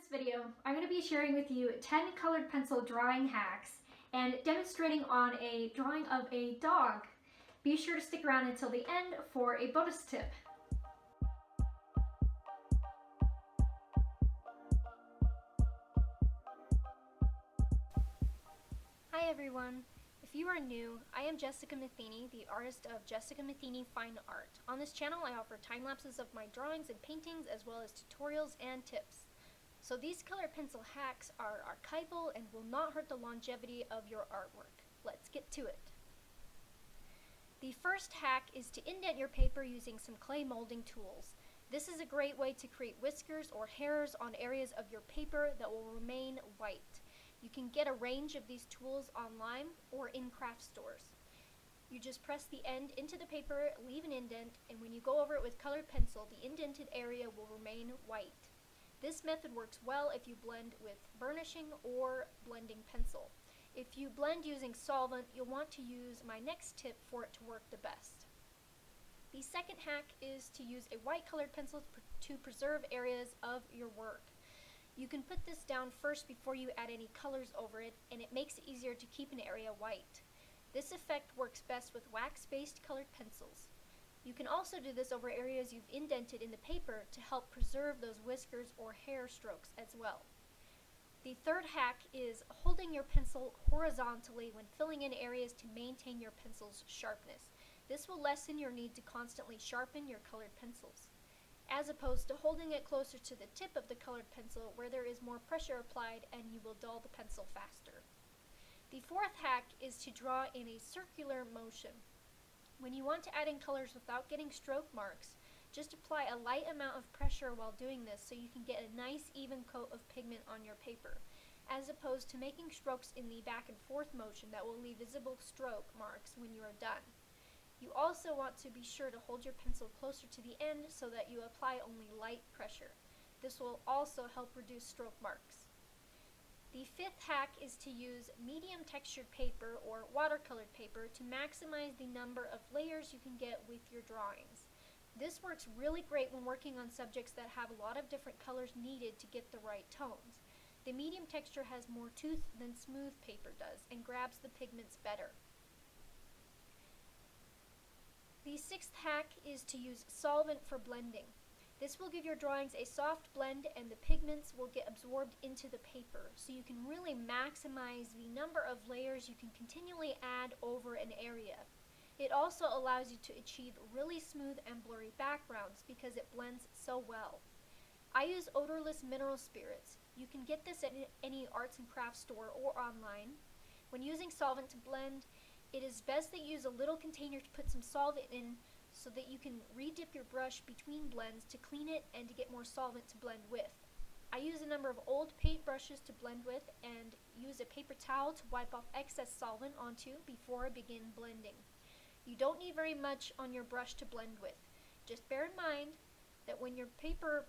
this video, I'm going to be sharing with you 10 colored pencil drawing hacks and demonstrating on a drawing of a dog. Be sure to stick around until the end for a bonus tip. Hi everyone. If you are new, I am Jessica Matheny, the artist of Jessica Matheny Fine Art. On this channel, I offer time lapses of my drawings and paintings as well as tutorials and tips. So these colored pencil hacks are archival and will not hurt the longevity of your artwork. Let's get to it. The first hack is to indent your paper using some clay molding tools. This is a great way to create whiskers or hairs on areas of your paper that will remain white. You can get a range of these tools online or in craft stores. You just press the end into the paper, leave an indent, and when you go over it with colored pencil, the indented area will remain white. This method works well if you blend with burnishing or blending pencil. If you blend using solvent, you'll want to use my next tip for it to work the best. The second hack is to use a white colored pencil to preserve areas of your work. You can put this down first before you add any colors over it, and it makes it easier to keep an area white. This effect works best with wax-based colored pencils. You can also do this over areas you've indented in the paper to help preserve those whiskers or hair strokes as well. The third hack is holding your pencil horizontally when filling in areas to maintain your pencil's sharpness. This will lessen your need to constantly sharpen your colored pencils, as opposed to holding it closer to the tip of the colored pencil where there is more pressure applied and you will dull the pencil faster. The fourth hack is to draw in a circular motion. When you want to add in colors without getting stroke marks, just apply a light amount of pressure while doing this so you can get a nice even coat of pigment on your paper, as opposed to making strokes in the back and forth motion that will leave visible stroke marks when you are done. You also want to be sure to hold your pencil closer to the end so that you apply only light pressure. This will also help reduce stroke marks. The fifth hack is to use medium textured paper or watercolored paper to maximize the number of layers you can get with your drawings. This works really great when working on subjects that have a lot of different colors needed to get the right tones. The medium texture has more tooth than smooth paper does and grabs the pigments better. The sixth hack is to use solvent for blending. This will give your drawings a soft blend and the pigments will get absorbed into the paper, so you can really maximize the number of layers you can continually add over an area. It also allows you to achieve really smooth and blurry backgrounds because it blends so well. I use odorless mineral spirits. You can get this at any arts and crafts store or online. When using solvent to blend, it is best that you use a little container to put some solvent in so that you can re-dip your brush between blends to clean it and to get more solvent to blend with. I use a number of old paint brushes to blend with and use a paper towel to wipe off excess solvent onto before I begin blending. You don't need very much on your brush to blend with. Just bear in mind that when your paper,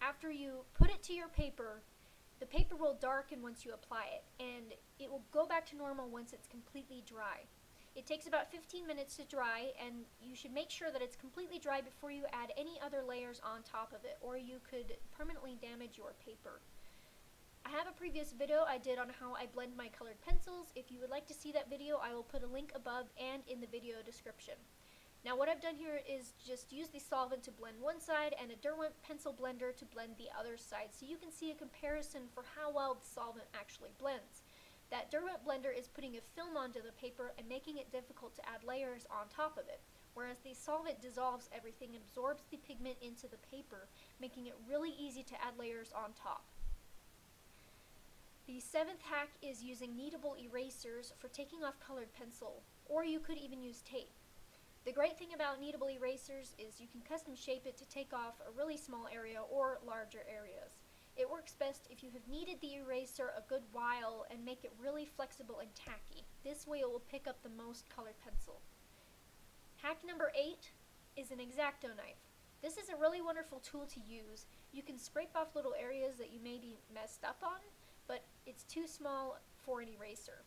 after you put it to your paper, the paper will darken once you apply it, and it will go back to normal once it's completely dry. It takes about 15 minutes to dry, and you should make sure that it's completely dry before you add any other layers on top of it, or you could permanently damage your paper. I have a previous video I did on how I blend my colored pencils. If you would like to see that video, I will put a link above and in the video description. Now what I've done here is just use the solvent to blend one side and a Derwent pencil blender to blend the other side, so you can see a comparison for how well the solvent actually blends. That Derwent blender is putting a film onto the paper and making it difficult to add layers on top of it, whereas the solvent dissolves everything and absorbs the pigment into the paper, making it really easy to add layers on top. The seventh hack is using kneadable erasers for taking off colored pencil, or you could even use tape. The great thing about kneadable erasers is you can custom shape it to take off a really small area or larger areas. It works best if you have kneaded the eraser a good while and make it really flexible and tacky. This way it will pick up the most colored pencil. Hack number 8 is an X-Acto knife. This is a really wonderful tool to use. You can scrape off little areas that you may be messed up on, but it's too small for an eraser.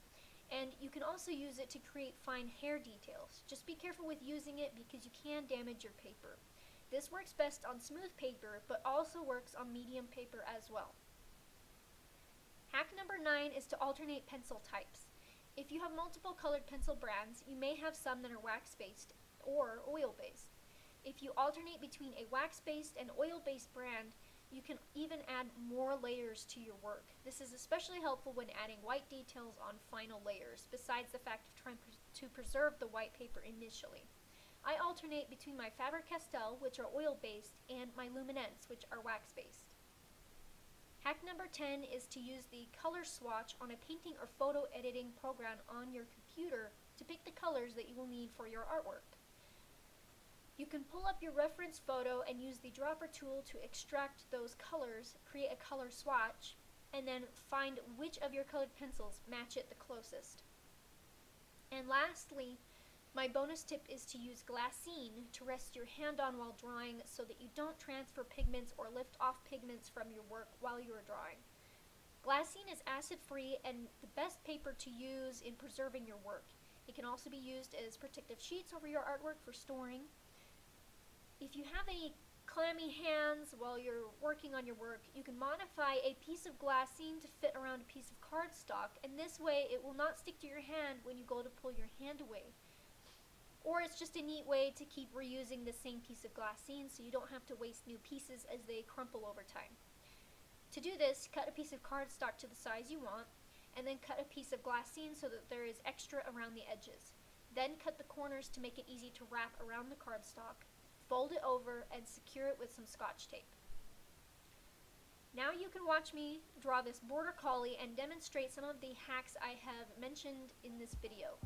And you can also use it to create fine hair details. Just be careful with using it because you can damage your paper. This works best on smooth paper, but also works on medium paper as well. Hack number 9 is to alternate pencil types. If you have multiple colored pencil brands, you may have some that are wax-based or oil-based. If you alternate between a wax-based and oil-based brand, you can even add more layers to your work. This is especially helpful when adding white details on final layers, besides the fact of trying to preserve the white paper initially. I alternate between my Faber-Castell, which are oil-based, and my Luminance, which are wax-based. Hack number 10 is to use the color swatch on a painting or photo editing program on your computer to pick the colors that you will need for your artwork. You can pull up your reference photo and use the dropper tool to extract those colors, create a color swatch, and then find which of your colored pencils match it the closest. And lastly, my bonus tip is to use glassine to rest your hand on while drawing so that you don't transfer pigments or lift off pigments from your work while you are drawing. Glassine is acid-free and the best paper to use in preserving your work. It can also be used as protective sheets over your artwork for storing. If you have any clammy hands while you're working on your work, you can modify a piece of glassine to fit around a piece of cardstock, and this way it will not stick to your hand when you go to pull your hand away. Or it's just a neat way to keep reusing the same piece of glassine so you don't have to waste new pieces as they crumple over time. To do this, cut a piece of cardstock to the size you want, and then cut a piece of glassine so that there is extra around the edges. Then cut the corners to make it easy to wrap around the cardstock. Fold it over and secure it with some Scotch tape. Now you can watch me draw this border collie and demonstrate some of the hacks I have mentioned in this video.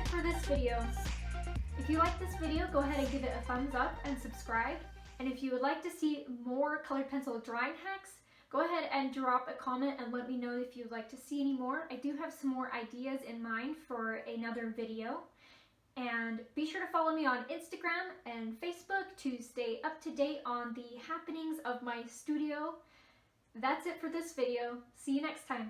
for this video. If you like this video, go ahead and give it a thumbs up and subscribe. And if you would like to see more colored pencil drawing hacks, go ahead and drop a comment and let me know if you'd like to see any more. I do have some more ideas in mind for another video. And be sure to follow me on Instagram and Facebook to stay up to date on the happenings of my studio. That's it for this video. See you next time.